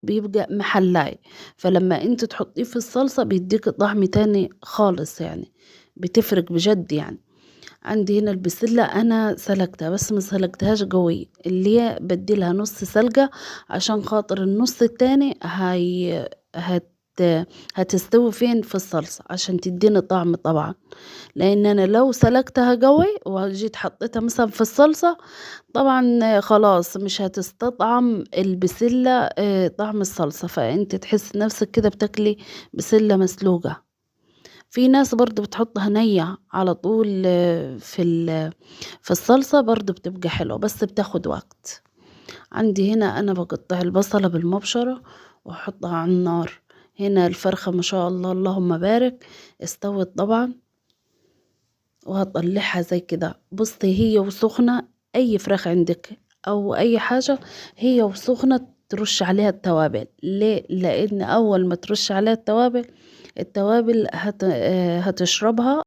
بيبقى محلاي، فلما انت تحطيه في الصلصة بيديك طعم تاني خالص يعني، بتفرق بجد يعني. عندي هنا البسلة أنا سلقتها بس ما سلقتهاش قوي، اللي هي بديلها نص سلقة عشان خاطر النص التاني هت هتستوي فين في الصلصة عشان تديني طعم طبعا. لأن أنا لو سلقتها قوي وجيت حطيتها مثلا في الصلصة طبعا خلاص مش هتستطعم البسلة طعم الصلصة، فأنت تحس نفسك كده بتاكلي بسلة مسلوقة. في ناس برضو بتحطها نية على طول في الصلصة برضو بتبقى حلوة بس بتاخد وقت. عندي هنا أنا بقطع البصلة بالمبشرة وأحطها على النار. هنا الفرخة ما شاء الله اللهم بارك استوت طبعا، وهطلعها زي كده. بصي هي وسخنة، أي فراخ عندك أو أي حاجة هي وسخنة ترش عليها التوابل. ليه؟ لأن أول ما ترش عليها التوابل هتشربها